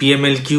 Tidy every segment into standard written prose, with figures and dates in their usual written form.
PMLQ,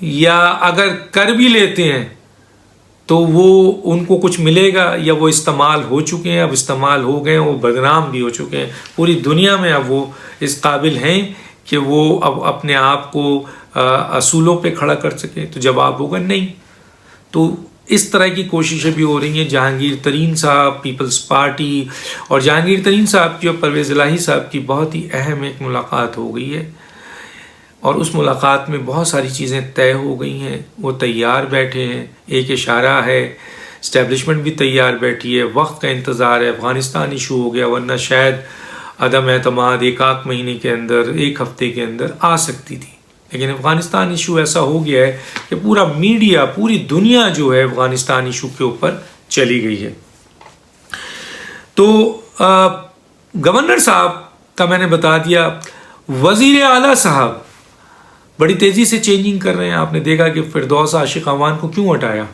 یا اگر کر بھی لیتے ہیں تو وہ ان کو کچھ ملے گا یا وہ استعمال ہو چکے ہیں، اب استعمال ہو گئے ہیں، وہ بدنام بھی ہو چکے ہیں پوری دنیا میں، اب وہ اس قابل ہیں کہ وہ اب اپنے آپ کو اصولوں پہ کھڑا کر سکیں؟ تو جواب ہوگا نہیں۔ تو اس طرح کی کوششیں بھی ہو رہی ہیں۔ جہانگیر ترین صاحب، پیپلز پارٹی اور جہانگیر ترین صاحب کی اور پرویز الہی صاحب کی بہت ہی اہم ایک ملاقات ہو گئی ہے، اور اس ملاقات میں بہت ساری چیزیں طے ہو گئی ہیں۔ وہ تیار بیٹھے ہیں، ایک اشارہ ہے، اسٹیبلشمنٹ بھی تیار بیٹھی ہے، وقت کا انتظار ہے۔ افغانستان ایشو ہو گیا، ورنہ شاید عدم اعتماد ایک آدھ مہینے کے اندر، ایک ہفتے کے اندر آ سکتی تھی، لیکن افغانستان ایشو ایسا ہو گیا ہے کہ پورا میڈیا، پوری دنیا جو ہے افغانستان ایشو کے اوپر چلی گئی ہے۔ تو گورنر صاحب کا میں نے بتا دیا۔ وزیر اعلیٰ صاحب بڑی تیزی سے چینجنگ کر رہے ہیں۔ آپ نے دیکھا کہ فردوس عاشق اعوان کو کیوں ہٹایا؟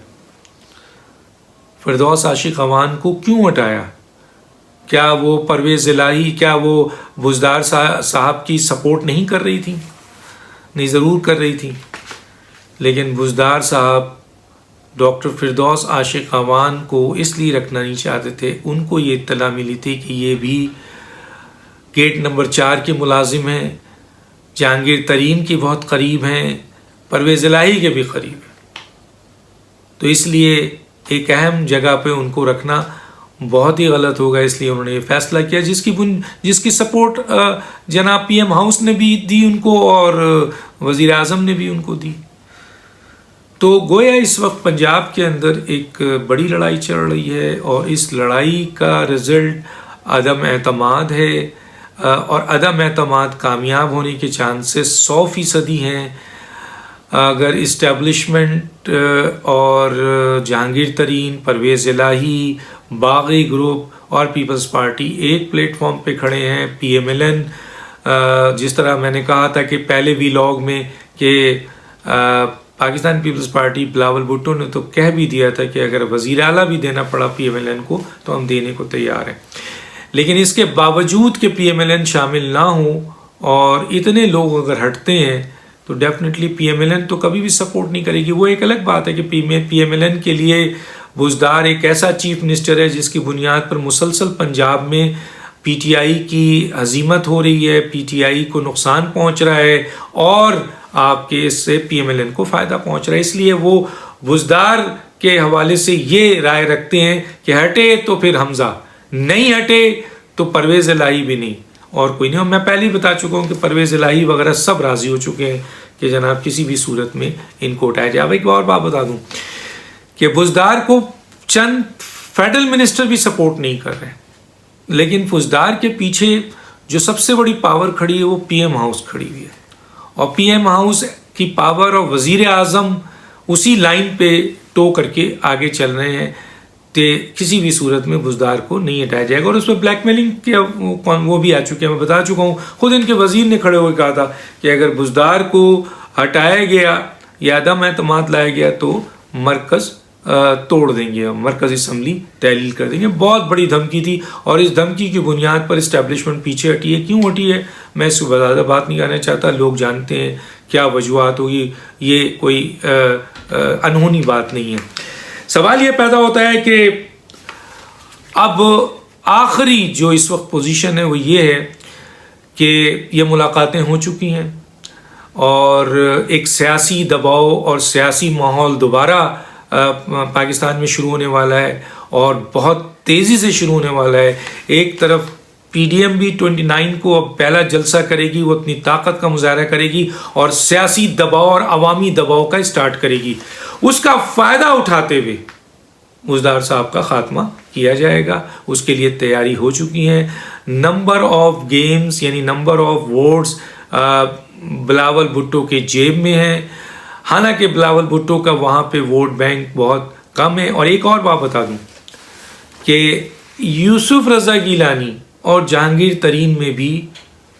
فردوس عاشق اعوان کو کیوں ہٹایا؟ کیا وہ پرویز الہی، کیا وہ بزدار صاحب کی سپورٹ نہیں کر رہی تھی؟ نہیں، ضرور کر رہی تھی، لیکن بزدار صاحب ڈاکٹر فردوس عاشق اعوان کو اس لیے رکھنا نہیں چاہتے تھے۔ ان کو یہ اطلاع ملی تھی کہ یہ بھی گیٹ نمبر 4 کے ملازم ہیں، جہانگیر ترین کی بہت قریب ہیں، پرویز الہی کے بھی قریب ہیں، تو اس لیے ایک اہم جگہ پہ ان کو رکھنا بہت ہی غلط ہوگا۔ اس لیے انہوں نے یہ فیصلہ کیا، جس کی سپورٹ جناب پی ایم ہاؤس نے بھی دی ان کو، اور وزیر اعظم نے بھی ان کو دی۔ تو گویا اس وقت پنجاب کے اندر ایک بڑی لڑائی چل رہی ہے، اور اس لڑائی کا رزلٹ عدم اعتماد ہے، اور عدم اعتماد کامیاب ہونے کے چانسز 100% ہیں۔ اگر اسٹیبلشمنٹ اور جہانگیر ترین، پرویز الہی، باغی گروپ اور پیپلز پارٹی ایک پلیٹ فارم پہ کھڑے ہیں، پی ایم ایل این، جس طرح میں نے کہا تھا کہ پہلے ویلاگ میں کہ پاکستان پیپلز پارٹی، بلاول بھٹو نے تو کہہ بھی دیا تھا کہ اگر وزیر اعلیٰ بھی دینا پڑا پی ایم ایل این کو تو ہم دینے کو تیار ہیں، لیکن اس کے باوجود کہ پی ایم ایل این شامل نہ ہوں اور اتنے لوگ اگر ہٹتے ہیں تو definitely P M L N تو کبھی بھی سپورٹ نہیں کرے گی۔ وہ ایک الگ بات ہے کہ پی ایم ایل این کے لیے بزدار ایک ایسا چیف منسٹر ہے جس کی بنیاد پر مسلسل پنجاب میں پی ٹی آئی کی ہزیمت ہو رہی ہے، پی ٹی آئی کو نقصان پہنچ رہا ہے، اور آپ کے اس سے پی ایم ایل این کو فائدہ پہنچ رہا ہے۔ اس لیے وہ بزدار کے حوالے سے یہ رائے رکھتے ہیں کہ ہٹے تو پھر حمزہ، نہیں ہٹے تو پرویز الہی بھی نہیں، اور کوئی نہیں۔ اور میں پہلے ہی بتا چکا ہوں کہ پرویز الہی وغیرہ سب راضی ہو چکے ہیں کہ جناب کسی بھی صورت میں ان کو اٹھایا جائے۔ اب ایک اور بات بتا دوں کہ بزدار کو چند فیڈرل منسٹر بھی سپورٹ نہیں کر رہے، لیکن بزدار کے پیچھے جو سب سے بڑی پاور کھڑی ہے وہ پی ایم ہاؤس کھڑی ہوئی ہے، اور پی ایم ہاؤس کی پاور اور وزیر اعظم اسی لائن پہ ٹو کر کے آگے چل رہے ہیں کہ کسی بھی صورت میں بزدار کو نہیں ہٹایا جائے گا۔ اور اس پہ بلیک میلنگ کے وہ بھی آ چکے ہیں، میں بتا چکا ہوں، خود ان کے وزیر نے کھڑے ہوئے کہا تھا کہ اگر بزدار کو ہٹایا گیا یا عدم اعتماد لایا گیا تو مرکز توڑ دیں گے، مرکز اسمبلی تحلیل کر دیں گے۔ بہت بڑی دھمکی تھی، اور اس دھمکی کی بنیاد پر اسٹیبلشمنٹ پیچھے ہٹی ہے۔ کیوں ہٹی ہے میں اس کو زیادہ بات نہیں کرنا چاہتا، لوگ جانتے ہیں کیا وجوہات ہوگی، یہ کوئی انہونی بات نہیں ہے۔ سوال یہ پیدا ہوتا ہے کہ اب آخری جو اس وقت پوزیشن ہے وہ یہ ہے کہ یہ ملاقاتیں ہو چکی ہیں، اور ایک سیاسی دباؤ اور سیاسی ماحول دوبارہ پاکستان میں شروع ہونے والا ہے، اور بہت تیزی سے شروع ہونے والا ہے۔ ایک طرف پی ڈی ایم بھی 29 کو اب پہلا جلسہ کرے گی، وہ اپنی طاقت کا مظاہرہ کرے گی اور سیاسی دباؤ اور عوامی دباؤ کا اسٹارٹ کرے گی۔ اس کا فائدہ اٹھاتے ہوئے بزدار صاحب کا خاتمہ کیا جائے گا، اس کے لیے تیاری ہو چکی ہیں۔ نمبر آف گیمز یعنی number of votes Bilawal Bhutto کے جیب میں ہیں، حالانکہ بلاول بھٹو کا وہاں پہ ووٹ بینک بہت کم ہے۔ اور ایک اور بات بتا دوں کہ یوسف رضا گیلانی اور جہانگیر ترین میں بھی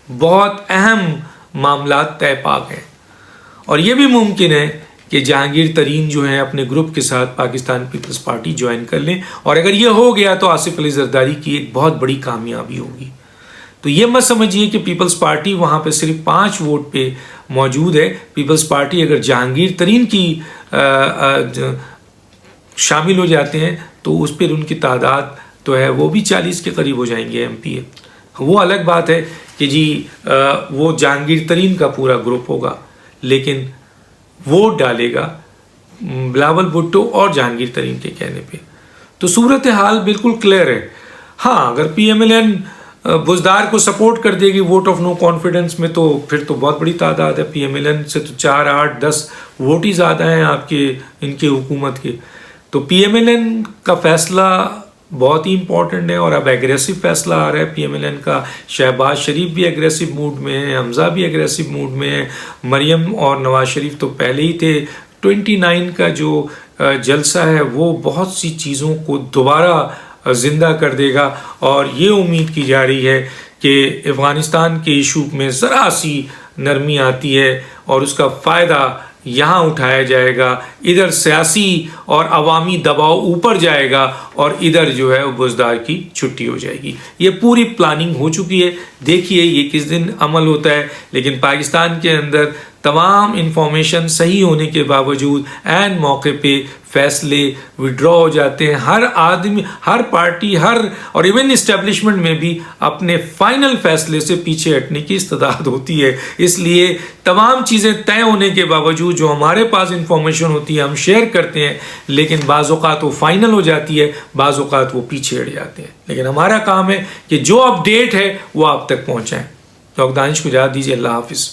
بہت اہم معاملات طے پاک ہیں، اور یہ بھی ممکن ہے کہ جہانگیر ترین جو ہیں اپنے گروپ کے ساتھ پاکستان پیپلز پارٹی جوائن کر لیں، اور اگر یہ ہو گیا تو آصف علی زرداری کی ایک بہت بڑی کامیابی ہوگی، تو یہ مت سمجھیے کہ پیپلز پارٹی وہاں پہ صرف 5 ووٹ پہ موجود ہے. پیپلز پارٹی اگر جہانگیر ترین کی شامل ہو جاتے ہیں تو اس پر ان کی تعداد تو ہے وہ بھی 40 کے قریب ہو جائیں گے MP. وہ الگ بات ہے کہ جی وہ جہانگیر ترین کا پورا گروپ ہوگا لیکن ووٹ ڈالے گا بلاول بھٹو اور جہانگیر ترین کے کہنے پہ. تو صورتحال بالکل کلیئر ہے. ہاں اگر PMLN بزدار کو سپورٹ کر دے گی ووٹ آف نو کانفیڈنس میں تو پھر تو بہت بڑی تعداد ہے. PMLN سے تو 4, 8, 10 ووٹ ہی زیادہ ہیں آپ کے ان کے حکومت کے. تو PMLN کا فیصلہ بہت ہی امپورٹنٹ ہے اور اب ایگریسو فیصلہ آ رہا ہے PMLN کا. شہباز شریف بھی ایگریسو موڈ میں ہے, حمزہ بھی ایگریسو موڈ میں ہے, مریم اور نواز شریف تو پہلے ہی تھے. 29 کا جو جلسہ ہے وہ بہت سی چیزوں کو دوبارہ زندہ کر دے گا اور یہ امید کی جا رہی ہے کہ افغانستان کے ایشو میں ذرا سی نرمی آتی ہے اور اس کا فائدہ یہاں اٹھایا جائے گا. ادھر سیاسی اور عوامی دباؤ اوپر جائے گا اور ادھر جو ہے بزدار کی چھٹی ہو جائے گی. یہ پوری پلاننگ ہو چکی ہے. دیکھیے یہ کس دن عمل ہوتا ہے. لیکن پاکستان کے اندر تمام انفارمیشن صحیح ہونے کے باوجود عین موقع پہ فیصلے وڈرا ہو جاتے ہیں. ہر آدمی, ہر پارٹی, اور ایون اسٹیبلشمنٹ میں بھی اپنے فائنل فیصلے سے پیچھے ہٹنے کی استعداد ہوتی ہے. اس لیے تمام چیزیں طے ہونے کے باوجود جو ہمارے پاس انفارمیشن ہوتی ہے ہم شیئر کرتے ہیں لیکن بعض اوقات وہ فائنل ہو جاتی ہے, بعض اوقات وہ پیچھے ہٹ جاتے ہیں. لیکن ہمارا کام ہے کہ جو اپڈیٹ ہے وہ آپ تک پہنچائیں. ڈاکٹر دانش کو اجازت دیجیے. اللہ حافظ.